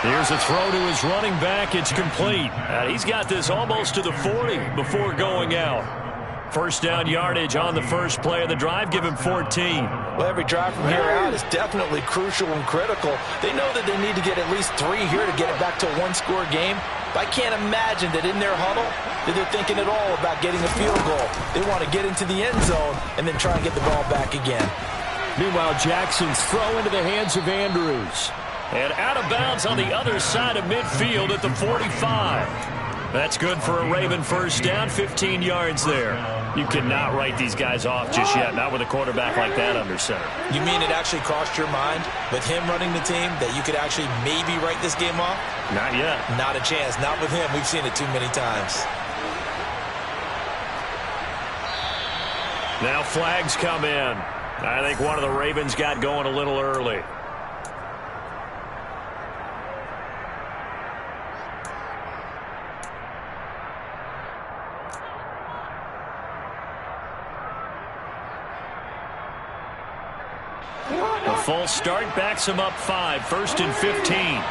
[SPEAKER 1] Here's a throw to his running back. It's complete. He's got this almost to the 40 before going out. First down yardage on the first play of the drive. Give him 14.
[SPEAKER 2] Well, every drive from here out is definitely crucial and critical. They know that they need to get at least 3 here to get it back to a 1-score game. But I can't imagine that in their huddle that they're thinking at all about getting a field goal. They want to get into the end zone and then try and get the ball back again.
[SPEAKER 4] Meanwhile, Jackson's throw into the hands of Andrews.
[SPEAKER 1] And out of bounds on the other side of midfield at the 45. That's good for a Raven first down, 15 yards there. You cannot write these guys off just yet, not with a quarterback like that under center.
[SPEAKER 5] You mean it actually crossed your mind with him running the team that you could actually maybe write this game off?
[SPEAKER 1] Not yet.
[SPEAKER 5] Not a chance. Not with him. We've seen it too many times.
[SPEAKER 1] Now flags come in. I think one of the Ravens got going a little early. A false start backs him up 5, 1st and 15.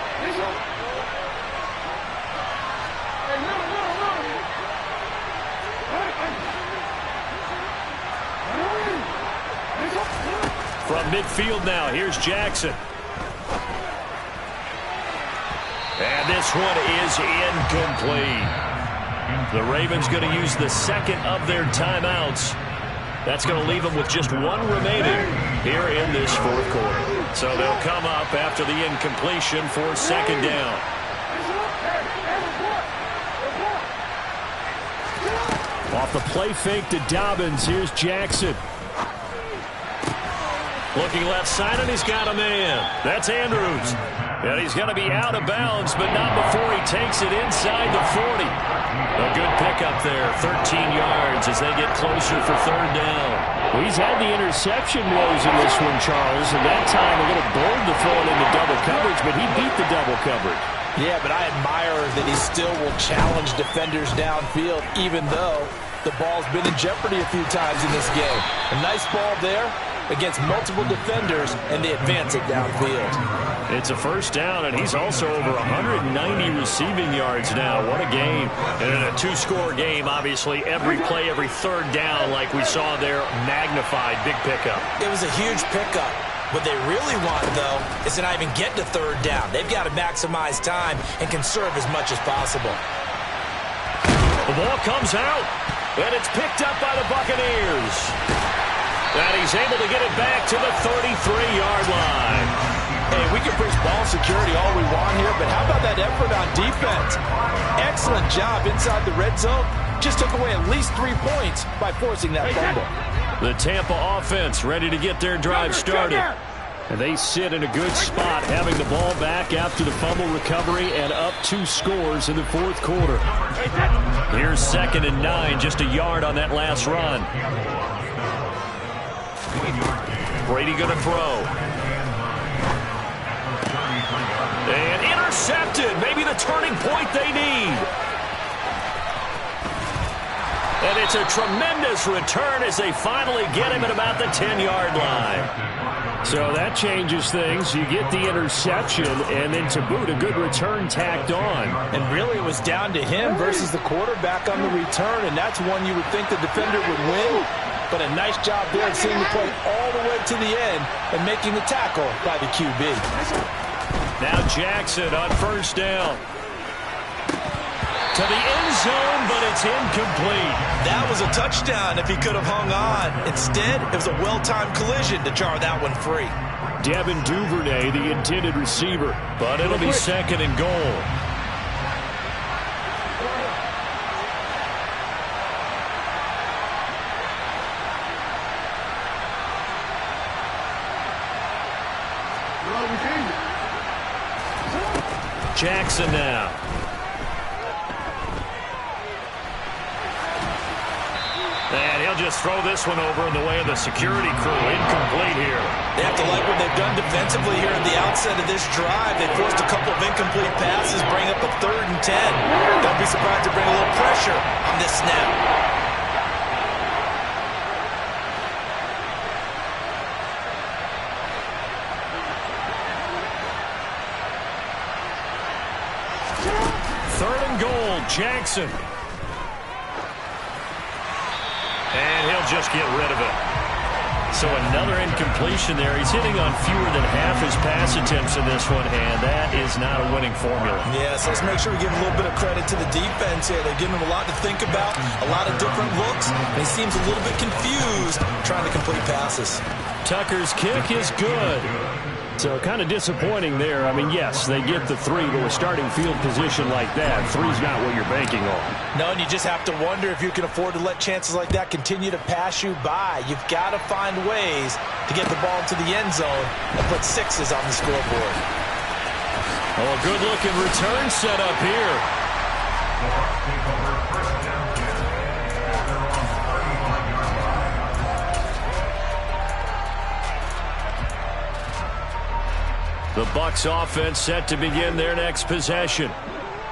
[SPEAKER 1] From midfield now, here's Jackson. And this one is incomplete. The Ravens going to use the second of their timeouts. That's going to leave them with just one remaining here in this fourth quarter. So they'll come up after the incompletion for 2nd down.
[SPEAKER 4] Off the play fake to Dobbins, here's Jackson.
[SPEAKER 1] Looking left side, and he's got a man. That's Andrews. And he's going to be out of bounds, but not before he takes it inside the 40. A good pickup there, 13 yards as they get closer for 3rd down.
[SPEAKER 4] Well, he's had the interception woes in this one, Charles, and that time a little bold to throw it into double coverage, but he beat the double coverage.
[SPEAKER 2] Yeah, but I admire that he still will challenge defenders downfield, even though the ball's been in jeopardy a few times in this game. A nice ball there against multiple defenders, and they advance it downfield.
[SPEAKER 1] It's a 1st down, and he's also over 190 receiving yards now. What a game. And in a 2-score game, obviously, every play, every 3rd down, like we saw there, magnified. Big pickup.
[SPEAKER 5] It was a huge pickup. What they really want, though, is to not even get to 3rd down. They've got to maximize time and conserve as much as possible.
[SPEAKER 1] The ball comes out, and it's picked up by the Buccaneers. And he's able to get it back to the 33-yard line.
[SPEAKER 2] Hey, we can preach ball security all we want here, but how about that effort on defense? Excellent job inside the red zone. Just took away at least 3 points by forcing that fumble.
[SPEAKER 1] The Tampa offense ready to get their drive started.
[SPEAKER 4] And they sit in a good spot, having the ball back after the fumble recovery and up 2 scores in the 4th quarter.
[SPEAKER 1] Here's 2nd and 9, just a yard on that last run. Brady going to throw. And intercepted. Maybe the turning point they need. And it's a tremendous return as they finally get him at about the 10-yard line.
[SPEAKER 4] So that changes things. You get the interception, and then to boot, a good return tacked on.
[SPEAKER 2] And really, it was down to him versus the quarterback on the return, and that's one you would think the defender would win. But a nice job there of seeing the play all the way to the end and making the tackle by the QB.
[SPEAKER 1] Now Jackson on 1st down. To the end zone, but it's incomplete.
[SPEAKER 5] That was a touchdown if he could have hung on. Instead, it was a well-timed collision to jar that one free.
[SPEAKER 4] Devin Duvernay, the intended receiver.
[SPEAKER 1] But it'll be 2nd and goal. Jackson now. And he'll just throw this one over in the way of the security crew. Incomplete here.
[SPEAKER 5] They have to like what they've done defensively here at the outset of this drive. They forced a couple of incomplete passes, bring up a 3rd and 10. Don't be surprised to bring a little pressure on this snap.
[SPEAKER 1] Jackson. And he'll just get rid of it. So another incompletion there. He's hitting on fewer than half his pass attempts in this one, and that is not a winning formula.
[SPEAKER 5] Yes, let's make sure we give a little bit of credit to the defense here. They're giving him a lot to think about, a lot of different looks, and he seems a little bit confused trying to complete passes.
[SPEAKER 1] Tucker's kick is good.
[SPEAKER 4] So kind of disappointing there. I mean, yes, they get the 3, but with starting field position like that, 3's not what you're banking on.
[SPEAKER 2] No, and you just have to wonder if you can afford to let chances like that continue to pass you by. You've got to find ways to get the ball into the end zone and put 6s on the scoreboard.
[SPEAKER 1] Oh, a good-looking return set up here. The Bucs offense set to begin their next possession.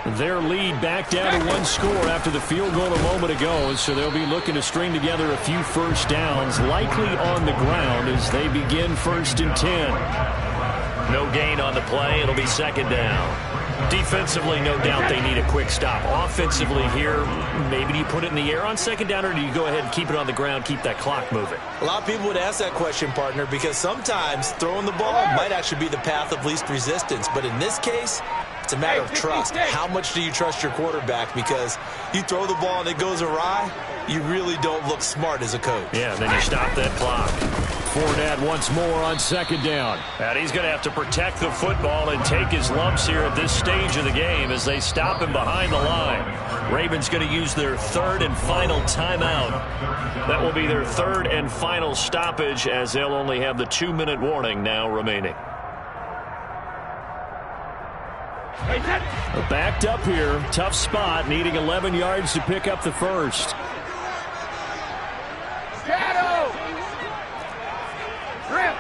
[SPEAKER 4] Their lead back down to one score after the field goal a moment ago, so they'll be looking to string together a few first downs, likely on the ground as they begin 1st and 10.
[SPEAKER 1] No gain on the play. It'll be second down. Defensively, no doubt they need a quick stop. Offensively here, maybe do you put it in the air on second down, or do you go ahead and keep it on the ground, keep that clock moving?
[SPEAKER 5] A lot of people would ask that question, partner, because sometimes throwing the ball might actually be the path of least resistance. But in this case, it's a matter of trust. How much do you trust your quarterback? Because you throw the ball and it goes awry, you really don't look smart as a coach.
[SPEAKER 1] Yeah, then you stop that clock.
[SPEAKER 4] Fournette once more on second down.
[SPEAKER 1] And he's going to have to protect the football and take his lumps here at this stage of the game as they stop him behind the line. Ravens going to use their third and final timeout. That will be their third and final stoppage as they'll only have the 2-minute warning now remaining.
[SPEAKER 4] Backed up here. Tough spot, needing 11 yards to pick up the first.
[SPEAKER 3] Shadow! Grip!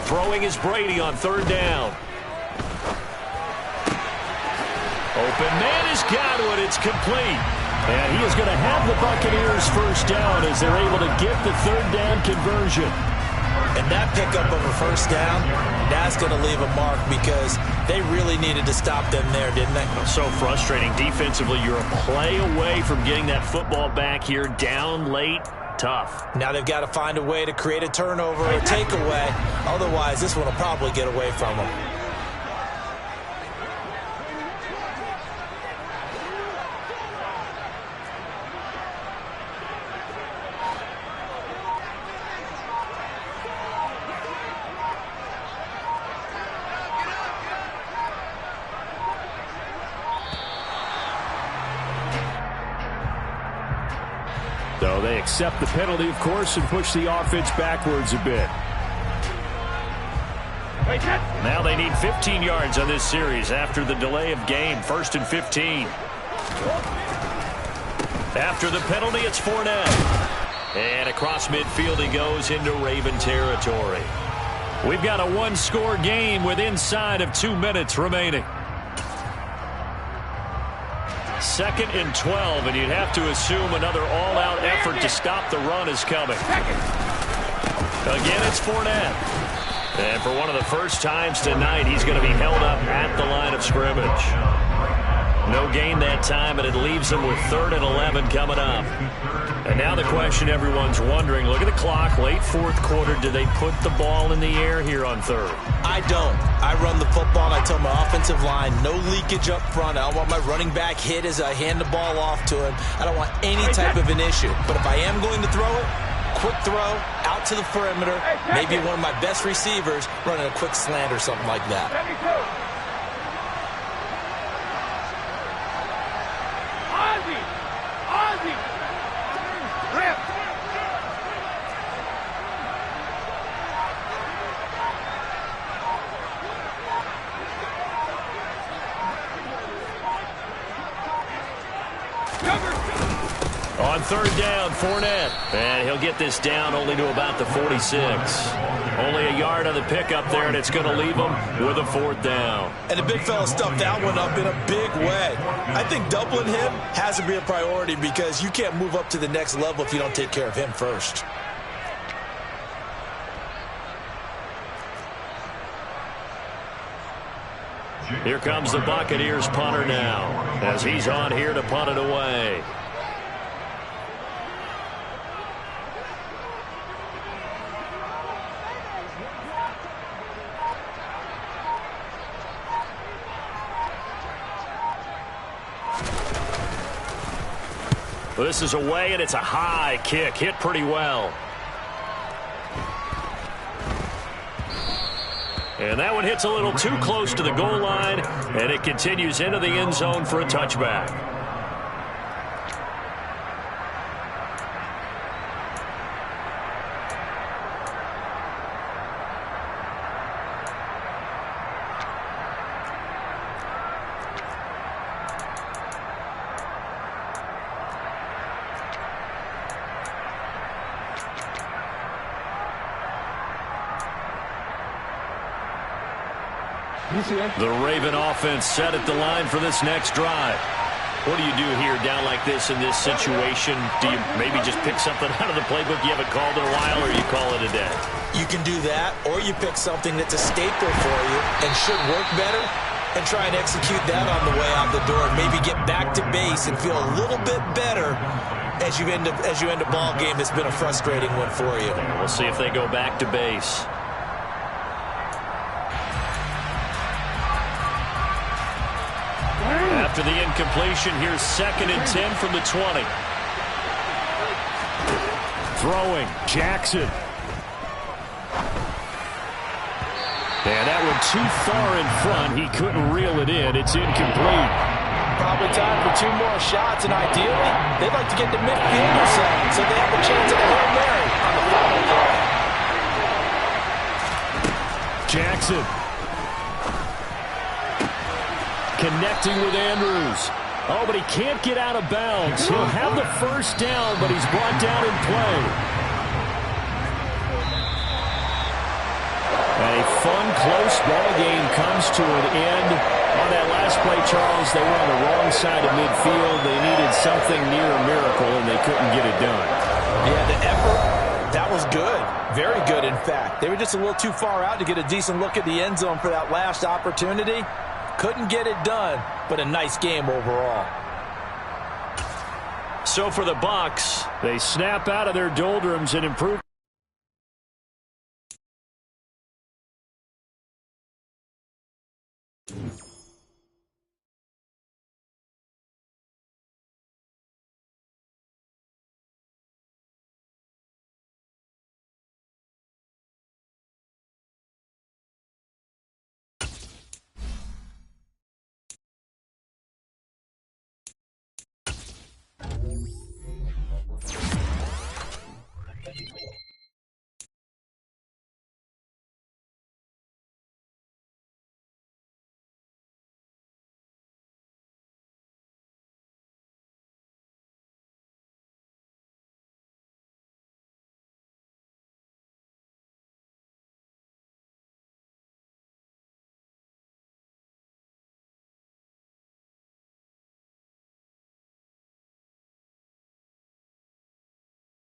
[SPEAKER 1] Throwing is Brady on third down. Open man has got it. It's complete.
[SPEAKER 4] And he is going to have the Buccaneers first down as they're able to get the third down conversion.
[SPEAKER 5] And that pickup of a first down, that's going to leave a mark because they really needed to stop them there, didn't they?
[SPEAKER 1] So frustrating. Defensively, you're a play away from getting that football back here down late. Tough.
[SPEAKER 5] Now they've got to find a way to create a turnover or a takeaway. Otherwise, this one will probably get away from them.
[SPEAKER 4] So they accept the penalty, of course, and push the offense backwards a bit.
[SPEAKER 1] Now they need 15 yards on this series after the delay of game. 1st and 15. After the penalty, it's Fournette. And across midfield he goes into Raven territory. We've got a one-score game with inside of 2 minutes remaining. 2nd and 12, and you'd have to assume another all-out effort to stop the run is coming. Again, it's Fournette. And for one of the first times tonight, he's going to be held up at the line of scrimmage. No gain that time, and it leaves him with 3rd and 11 coming up. And now the question everyone's wondering, look at the clock, late 4th quarter, do they put the ball in the air here on 3rd?
[SPEAKER 5] I don't. I run the football, and I tell my offensive line, no leakage up front. I don't want my running back hit as I hand the ball off to him. I don't want any type of an issue. But if I am going to throw it, quick throw, out to the perimeter, maybe one of my best receivers running a quick slant or something like that.
[SPEAKER 1] On 3rd down, Fournette. And he'll get this down only to about the 46. Only a yard on the pickup there, and it's going to leave him with a 4th down.
[SPEAKER 5] And the big fella stuffed that one up in a big way. I think doubling him has to be a priority because you can't move up to the next level if you don't take care of him first.
[SPEAKER 1] Here comes the Buccaneers punter now as he's on here to punt it away. This is away, and it's a high kick. Hit pretty well. And that one hits a little too close to the goal line, and it continues into the end zone for a touchback. The Raven offense set at the line for this next drive. What do you do here down like this in this situation? Do you maybe just pick something out of the playbook you haven't called in a while, or you call it a day?
[SPEAKER 5] You can do that, or you pick something that's a staple for you and should work better and try and execute that on the way out the door and maybe get back to base and feel a little bit better as you end a ball game that's been a frustrating one for you.
[SPEAKER 1] And we'll see if they go back to base. After the incompletion, here's 2nd and 10 from the 20.
[SPEAKER 4] Throwing, Jackson. And that one too far in front. He couldn't reel it in. It's incomplete.
[SPEAKER 2] Probably time for 2 more shots, and ideally, they'd like to get to midfield or so they have a chance at a Hail Mary on the final play.
[SPEAKER 4] Jackson. Connecting with Andrews. Oh, but he can't get out of bounds. He'll have the first down, but he's brought down in play. A fun, close ball game comes to an end. On that last play, Charles, they were on the wrong side of midfield. They needed something near a miracle, and they couldn't get it done.
[SPEAKER 2] Yeah, the effort, that was good. Very good, in fact. They were just a little too far out to get a decent look at the end zone for that last opportunity. Couldn't get it done, but a nice game overall.
[SPEAKER 1] So for the Bucs,
[SPEAKER 4] they snap out of their doldrums and improve.